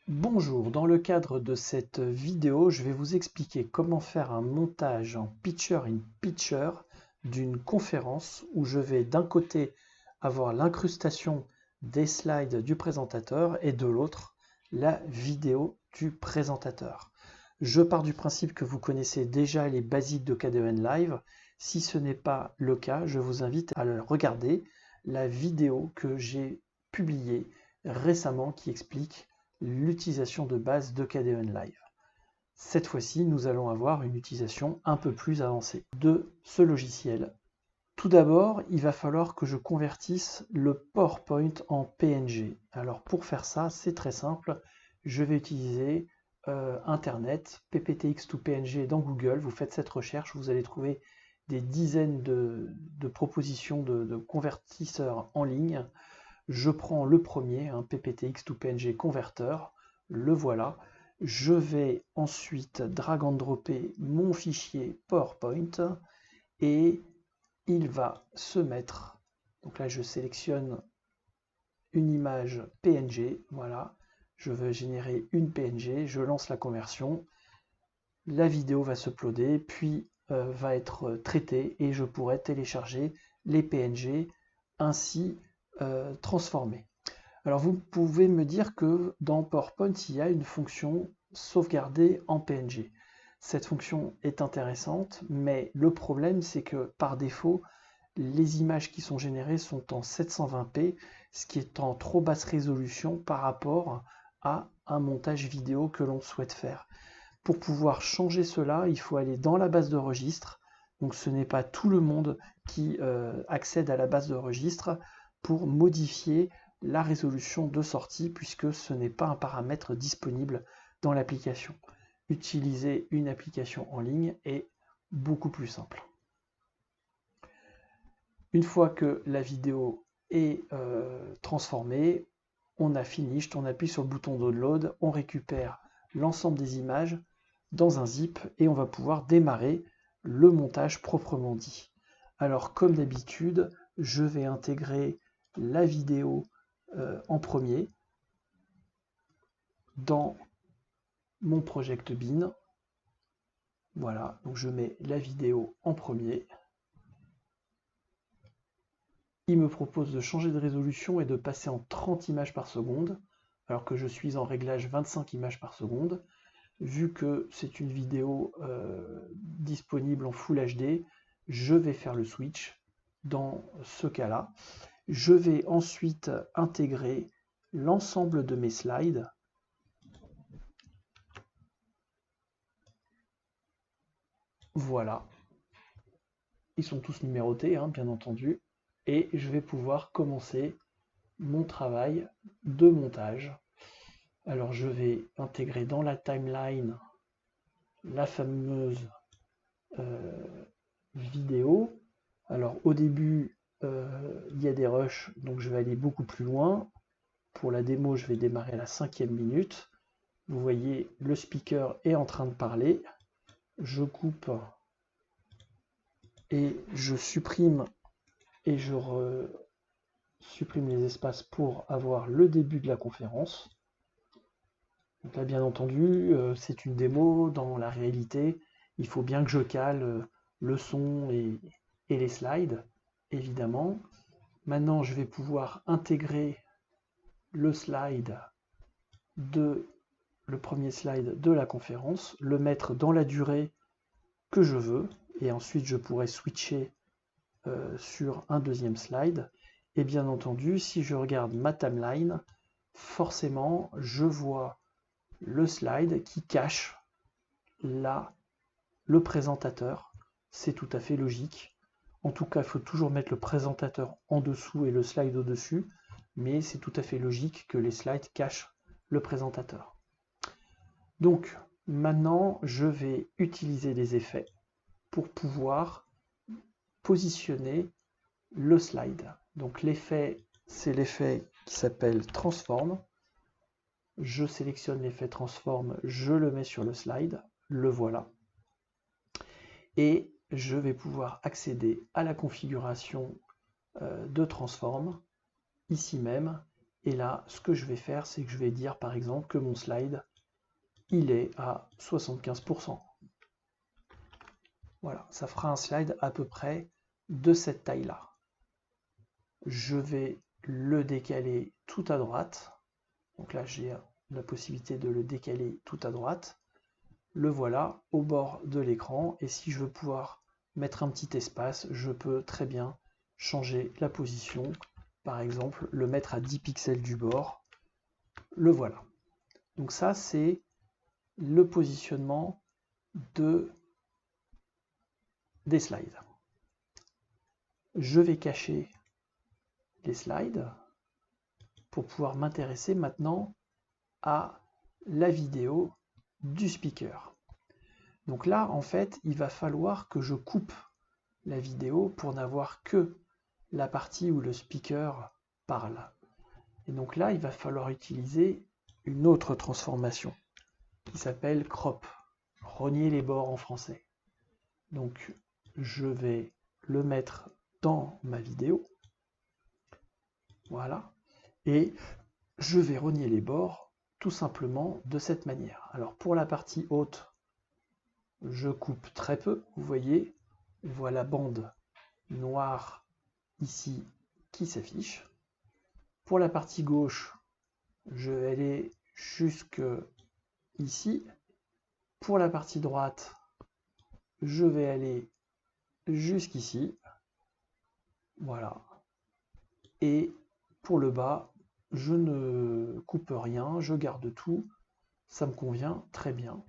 Bonjour, dans le cadre de cette vidéo, je vais vous expliquer comment faire un montage en picture-in-picture d'une conférence où je vais d'un côté avoir l'incrustation des slides du présentateur et de l'autre la vidéo du présentateur. Je pars du principe que vous connaissez déjà les basiques de KDEN Live. Si ce n'est pas le cas, je vous invite à regarder la vidéo que j'ai publiée récemment qui explique l'utilisation de base de KDEN Live. Cette fois-ci, nous allons avoir une utilisation un peu plus avancée de ce logiciel. Tout d'abord, il va falloir que je convertisse le PowerPoint en PNG. Alors pour faire ça, c'est très simple. Je vais utiliser Internet, PPTX to PNG dans Google. Vous faites cette recherche, vous allez trouver des dizaines de propositions de convertisseurs en ligne. Je prends le premier, un PPTX to PNG converteur, le voilà. Je vais ensuite drag and dropper mon fichier PowerPoint et il va se mettre. Donc là, je sélectionne une image PNG, voilà. Je veux générer une PNG, je lance la conversion. La vidéo va s'uploader, puis va être traitée et je pourrai télécharger les PNG ainsi transformés. Alors vous pouvez me dire que dans PowerPoint, il y a une fonction sauvegarder en PNG. Cette fonction est intéressante, mais le problème c'est que par défaut, les images qui sont générées sont en 720p, ce qui est en trop basse résolution par rapport à un montage vidéo que l'on souhaite faire. Pour pouvoir changer cela, il faut aller dans la base de registre. Donc ce n'est pas tout le monde qui accède à la base de registre pour modifier la résolution de sortie puisque ce n'est pas un paramètre disponible dans l'application. Utiliser une application en ligne est beaucoup plus simple. Une fois que la vidéo est transformée, on a Finished, on appuie sur le bouton Download, on récupère l'ensemble des images dans un zip et on va pouvoir démarrer le montage proprement dit. Alors comme d'habitude, je vais intégrer la vidéo en premier dans mon Project Bin. Voilà, donc je mets la vidéo en premier. Il me propose de changer de résolution et de passer en 30 images par seconde, alors que je suis en réglage 25 images par seconde. Vu que c'est une vidéo disponible en Full HD, je vais faire le switch dans ce cas-là. Je vais ensuite intégrer l'ensemble de mes slides. Voilà. Ils sont tous numérotés, hein, bien entendu. Et je vais pouvoir commencer mon travail de montage. Alors je vais intégrer dans la timeline la fameuse vidéo. Alors au début, il y a des rushs, donc je vais aller beaucoup plus loin. Pour la démo, je vais démarrer à la 5e minute. Vous voyez, le speaker est en train de parler. Je coupe et je supprime et je supprime les espaces pour avoir le début de la conférence. Donc là, bien entendu, c'est une démo. Dans la réalité, il faut bien que je cale le son et les slides, évidemment. Maintenant, je vais pouvoir intégrer le premier slide de la conférence, le mettre dans la durée que je veux, et ensuite je pourrai switcher sur un deuxième slide. Et bien entendu, si je regarde ma timeline, forcément, je vois le slide qui cache le présentateur. C'est tout à fait logique. En tout cas, il faut toujours mettre le présentateur en dessous et le slide au-dessus, mais c'est tout à fait logique que les slides cachent le présentateur. Donc, maintenant, je vais utiliser les effets pour pouvoir positionner le slide. Donc l'effet, c'est l'effet qui s'appelle Transform. Je sélectionne l'effet Transform, je le mets sur le slide, le voilà. Et je vais pouvoir accéder à la configuration de Transform, ici même, Et là, ce que je vais faire, c'est que je vais dire par exemple que mon slide, il est à 75%. Voilà, ça fera un slide à peu près de cette taille-là. Je vais le décaler tout à droite. Donc là, j'ai la possibilité de le décaler tout à droite. Le voilà au bord de l'écran. Et si je veux pouvoir mettre un petit espace, je peux très bien changer la position. Par exemple, le mettre à 10 pixels du bord. Le voilà. Donc ça, c'est le positionnement des slides. Je vais cacher les slides pour pouvoir m'intéresser maintenant à la vidéo du speaker. Donc là, en fait, il va falloir que je coupe la vidéo pour n'avoir que la partie où le speaker parle. Et donc là, il va falloir utiliser une autre transformation qui s'appelle crop, rogner les bords en français. Donc je vais le mettre dans ma vidéo. Voilà. Et je vais rogner les bords tout simplement de cette manière. Alors pour la partie haute, je coupe très peu. Vous voyez, on voit la bande noire ici qui s'affiche. Pour la partie gauche, je vais aller jusque ici. Pour la partie droite, je vais aller jusqu'ici. Voilà. Et pour le bas, je ne coupe rien, je garde tout. Ça me convient très bien.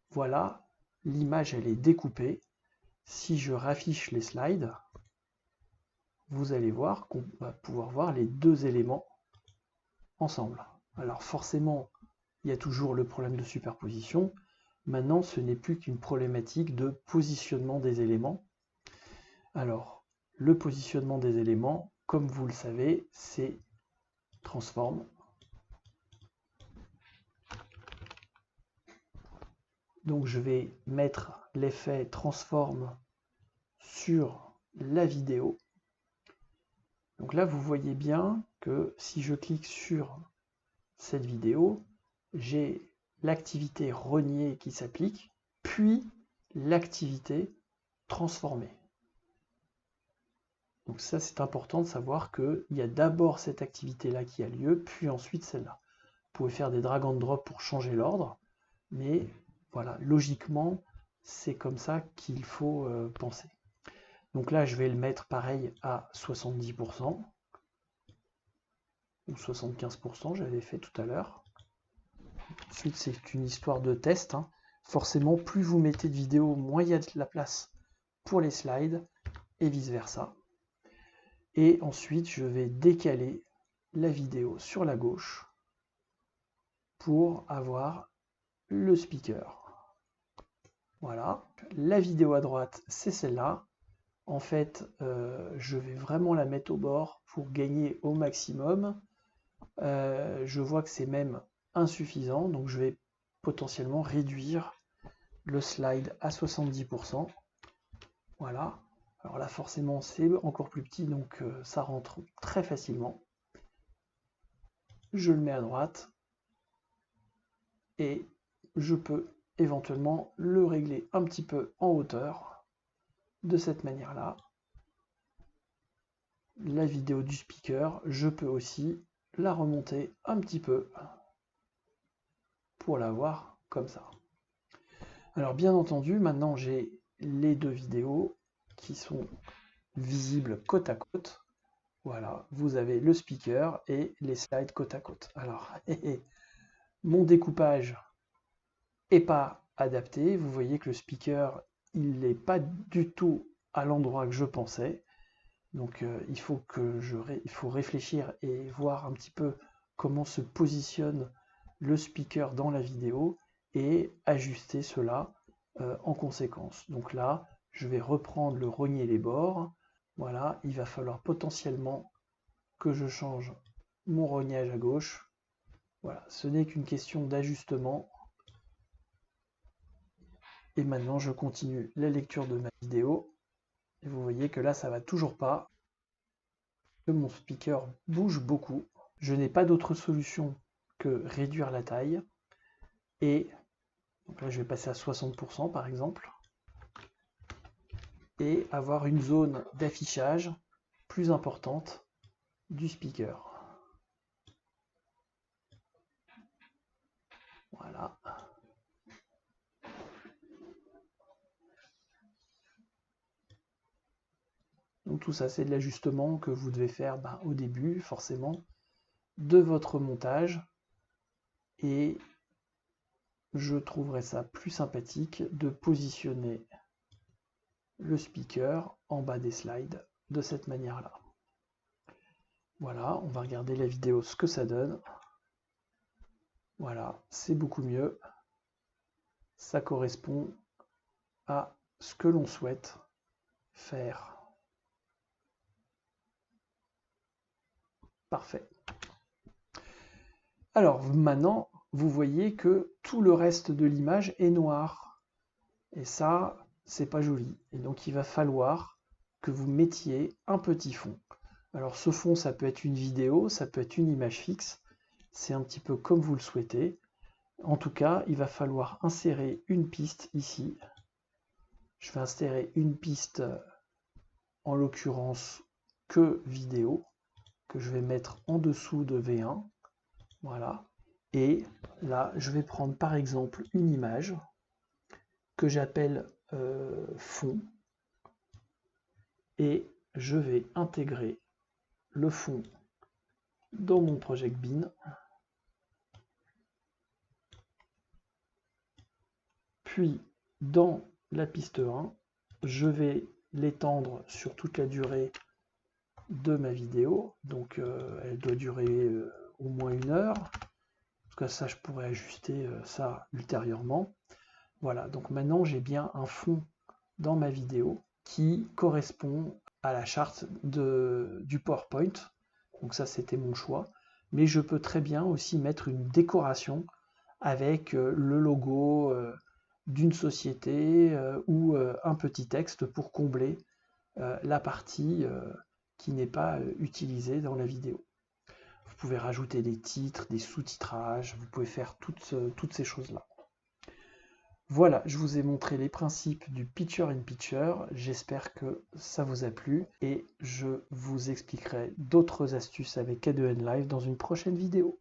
Voilà, l'image elle est découpée. Si je raffiche les slides, vous allez voir qu'on va pouvoir voir les deux éléments ensemble. Alors forcément, il y a toujours le problème de superposition. Maintenant, ce n'est plus qu'une problématique de positionnement des éléments. Alors, le positionnement des éléments, comme vous le savez, c'est transform. Donc je vais mettre l'effet transform sur la vidéo. Donc là, vous voyez bien que si je clique sur cette vidéo, j'ai l'activité rogner qui s'applique, puis l'activité transformer. Donc ça, c'est important de savoir qu'il y a d'abord cette activité-là qui a lieu, puis ensuite celle-là. Vous pouvez faire des drag and drop pour changer l'ordre, mais voilà, logiquement, c'est comme ça qu'il faut penser. Donc là, je vais le mettre pareil à 70%, ou 75%, j'avais fait tout à l'heure. Ensuite, c'est une histoire de test. Hein. Forcément, plus vous mettez de vidéos, moins il y a de la place pour les slides, et vice-versa. Et ensuite, je vais décaler la vidéo sur la gauche pour avoir le speaker. Voilà. La vidéo à droite, c'est celle-là. En fait, je vais vraiment la mettre au bord pour gagner au maximum. Je vois que c'est même insuffisant, donc je vais potentiellement réduire le slide à 70%. Voilà. Alors là, forcément, c'est encore plus petit, donc ça rentre très facilement. Je le mets à droite et je peux éventuellement le régler un petit peu en hauteur de cette manière-là. La vidéo du speaker, je peux aussi la remonter un petit peu pour la voir comme ça. Alors bien entendu, maintenant j'ai les deux vidéos qui sont visibles côte à côte. Voilà, vous avez le speaker et les slides côte à côte. Alors, mon découpage n'est pas adapté. Vous voyez que le speaker, il n'est pas du tout à l'endroit que je pensais. Donc il faut réfléchir et voir un petit peu comment se positionne le speaker dans la vidéo et ajuster cela en conséquence. Donc là, je vais reprendre le rogner les bords. Voilà, il va falloir potentiellement que je change mon rognage à gauche. Voilà, ce n'est qu'une question d'ajustement. Et maintenant, je continue la lecture de ma vidéo. Et vous voyez que là, ça va toujours pas. Mon speaker bouge beaucoup. Je n'ai pas d'autre solution que réduire la taille. Et donc là, je vais passer à 60% par exemple. Et avoir une zone d'affichage plus importante du speaker. Voilà. Donc tout ça, c'est de l'ajustement que vous devez faire au début, forcément, de votre montage. Et je trouverais ça plus sympathique de positionner le speaker en bas des slides de cette manière-là. Voilà, on va regarder la vidéo, ce que ça donne. Voilà, c'est beaucoup mieux. Ça correspond à ce que l'on souhaite faire. Parfait. Alors maintenant, vous voyez que tout le reste de l'image est noir. Et ça, c'est pas joli. Et donc il va falloir que vous mettiez un petit fond. Alors ce fond, ça peut être une vidéo, ça peut être une image fixe. C'est un petit peu comme vous le souhaitez. En tout cas, il va falloir insérer une piste ici. Je vais insérer une piste, en l'occurrence que vidéo, que je vais mettre en dessous de V1. Voilà. Et là, je vais prendre par exemple une image que j'appelle fond. Et je vais intégrer le fond dans mon Project Bean. Puis, dans la piste 1, je vais l'étendre sur toute la durée de ma vidéo. Donc, elle doit durer au moins 1 heure. En tout cas, ça, je pourrais ajuster ça ultérieurement. Voilà, donc maintenant, j'ai bien un fond dans ma vidéo qui correspond à la charte du PowerPoint. Donc ça, c'était mon choix. Mais je peux très bien aussi mettre une décoration avec le logo d'une société ou un petit texte pour combler la partie qui n'est pas utilisée dans la vidéo. Vous pouvez rajouter des titres, des sous-titrages, vous pouvez faire toutes ces choses-là. Voilà, je vous ai montré les principes du Picture-in-Picture, j'espère que ça vous a plu et je vous expliquerai d'autres astuces avec K2N Live dans une prochaine vidéo.